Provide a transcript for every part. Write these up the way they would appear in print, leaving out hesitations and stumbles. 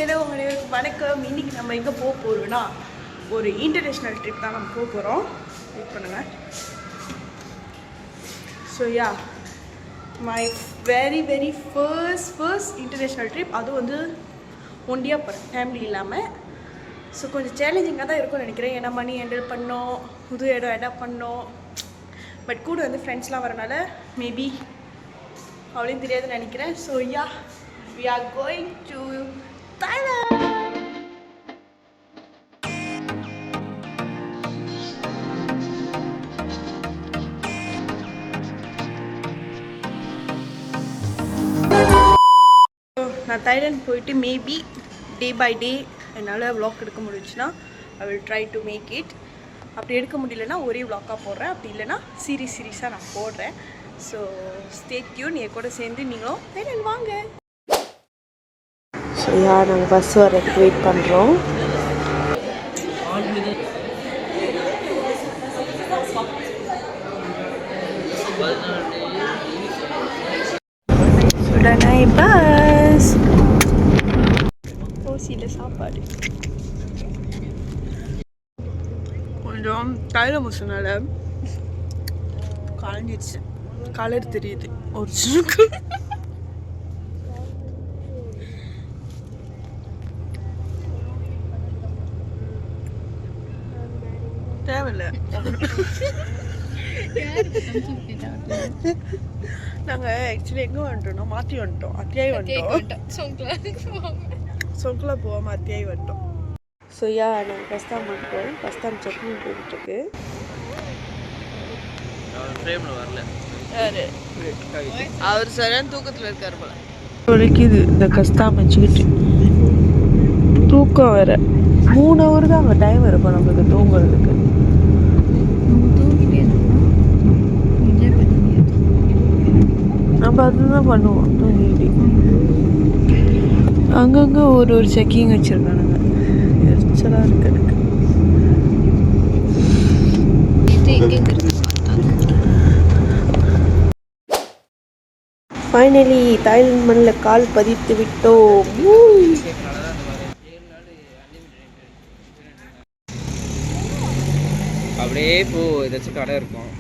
Hello வணக்கம். இன்னைக்கு நம்ம எங்கே போக போகிறோம்னா ஒரு இன்டர்நேஷ்னல் ட்ரிப் தான் நம்ம போக போகிறோம். வெயிட் பண்ணுங்கள். So yeah my very first international trip. அதுவும் வந்து ஒண்டியாக போகிறேன், ஃபேமிலி இல்லாமல். ஸோ கொஞ்சம் சேலஞ்சிங்காக தான் இருக்கும்னு நினைக்கிறேன். ஏன்னா மணி ஹேண்டில் பண்ணோம், புது இடம் அடாப்ட் பண்ணோம். பட் கூட வந்து ஃப்ரெண்ட்ஸ்லாம் வரனால மேபி அவ்வளோயும் தெரியாதுன்னு நினைக்கிறேன். So yeah we are going to Thailand. நான் தாய்லாந்து போயிட்டு மேபி டே பை டே என்னால் vlog எடுக்க முடிஞ்சுன்னா I will try to make it. அப்படி எடுக்க முடியலன்னா ஒரே vlog-ஆக போடுறேன், அப்படி இல்லைன்னா சீரீஸாக நான் போடுறேன். So stay tune. என் கூட சேர்ந்து நீங்களும் தாய்லாந்து வாங்க. ஸோ நாங்கள் பஸ் வரதுக்கு வெயிட் பண்ணுறோம். உடனே பஸ் ஓசியில் சாப்பாடு கொஞ்சம் கையில் முசுனால கலைஞ்சிடுச்சு. கலர் தெரியுது ஒரு தேவையில்லை. நாங்கள் ஆக்சுவலி எங்கே வந்துட்டோம்னா மாற்றி வந்துட்டோம், அத்தியாயம் வந்துட்டோம். சொங்கலா போகாமல் அத்தியாயம் வந்துட்டோம். ஸோ நாங்கள் பஸ்தாம் வந்துட்டோம். பஸ்தாம் செக்இன் போயிட்டுருக்கு. அவர் சரியான தூக்கத்தில் இருக்கார் போல. வலிக்குது இந்த கஸ்தாம் வச்சுக்கிட்டு. தூக்கம் வேற. 3 hour தான் அங்கே டைம் இருக்கும் நம்மளுக்கு தூங்குறதுக்கு. நம்ம அதுதான் பண்ணுவோம் தூங்கிட்டு. அங்கங்கே ஒரு செக்கிங் வச்சுருக்கானுங்க. எரிச்சலாக இருக்கு எனக்கு. ஃபைனலி தாய்லாந்து மண்ணில் கால் பதித்து விட்டோம். அப்படியே இப்போ ஏதாச்சும் கடை இருக்கும்.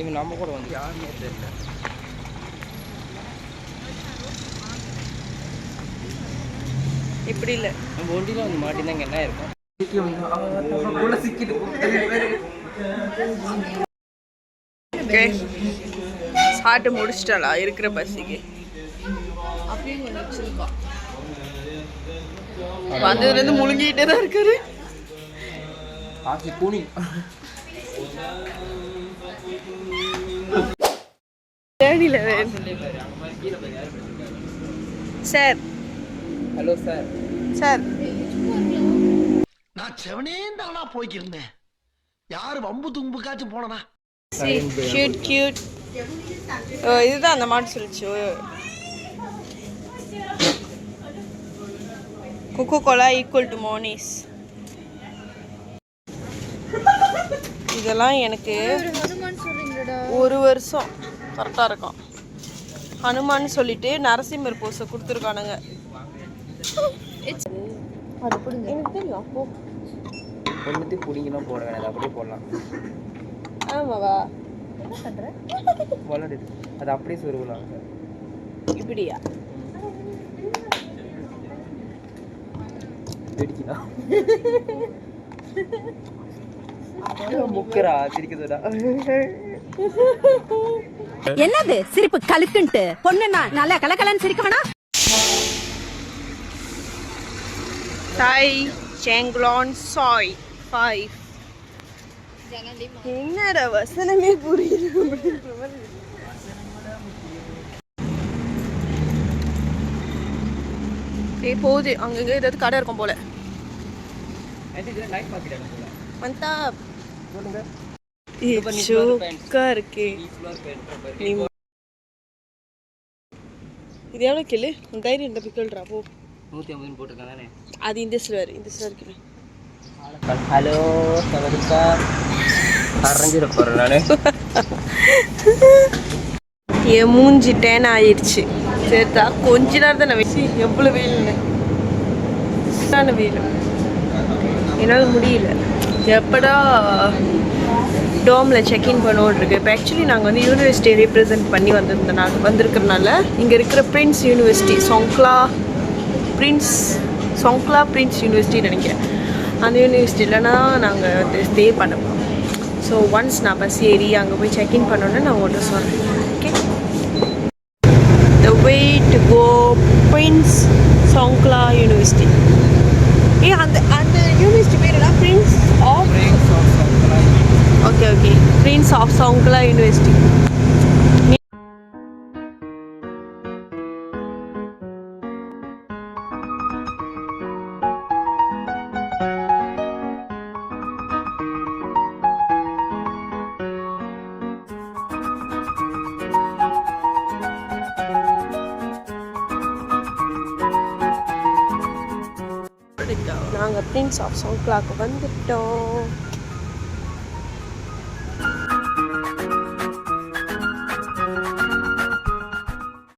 இவன் நம்ம கூட வந்து யாருமே தெரியல. இப்படி இல்லை, நம்ம ஒண்டியில் வந்து மாட்டினா இங்கே என்ன இருக்கும்? ஓகே சாப்பிட்டு முடிச்சிட்டாளா இருக்கிற பசிக்கு? வந்ததுலேருந்து முழுங்கிட்டே தான் இருக்காரு. Sir hello sir. சார் நான் செவனேந்தானா போய்க்கிருந்தேன். யாரு வம்பு தும்புக்காச்சும் போனனா? கியூட். இதுதான் அந்த மாட்டு சொல்லிச்சு. கொக்கோ கோலா ஈக்குவல் டு மோனிஸ். இதெல்லாம் எனக்கு 1 வருஷம் கரெக்டாக இருக்கும். ஹனுமான்னு சொல்லிட்டு நரசிம்மர் போஸை கொடுத்துருக்கானுங்க. எனக்கு தெரியும். அப்போ ஒன்றுத்தையும் பிடிங்கலாம் போட வேணாம், அப்படியே போடலாம். ஆமாவா? என்ன பண்ணுற? வளருது அது அப்படியே சொருகலாம். இப்படியா? வெடிக்கலாம். முக்கரா சிரிக்குதுடா. என்னது சிரிப்பு கலுக்குன்ட்டு? பொண்ணுன்னா நல்லா கலகலன்னு சிரிக்க வேணா? தாய் சேங்லான் சாய் 5. என்னடா வசனமே புரியுது அப்படின்ற மாதிரி. போகுது அங்கங்க ஏதாவது கடை இருக்கும் போல. வந்தா இருக்கு. இது எவ்வளோ கிலோ? தைரியம் இந்த பிக்கல்றா போ. 150 போட்டிருக்கான் தானே. அது இந்த சிலர் கிலோ. ஹலோ சவரிக்கா அரைஞ்சிட போகிறேன் நான். என் மூஞ்சி டேன் ஆயிடுச்சு. சரிதா கொஞ்ச நேரம் தான் நான் வச்சு எவ்வளோ வெயில்னு வேணும் என்னால் முடியல. எப்படா டோமில் செக்இன் பண்ணோன்னு இருக்கு. இப்போ ஆக்சுவலி நாங்கள் வந்து யூனிவர்சிட்டியை ரெப்ரசென்ட் பண்ணி வந்திருக்கிறனால இங்கே இருக்கிற பிரின்ஸ் யூனிவர்சிட்டி பிரின்ஸ் யூனிவர்சிட்டி நினைக்கிறேன். அந்த யூனிவர்சிட்டியிலனா நாங்கள் வந்து ஸ்டே பண்ண போகிறோம். ஸோ ஒன்ஸ் நான் பஸ் ஏறி அங்கே போய் செக்இன் பண்ணோன்னே நான் ஒன்று சொல்கிறேன். Okay, the way to go Prince Songkla University. அந்த யூனிவர்சிட்டி பேர் என்ன? Prince of Songkla University. நாங்கள் பிரின்ஸ் ஆஃப் சோங்க்லாக்கு வந்துட்டோம்.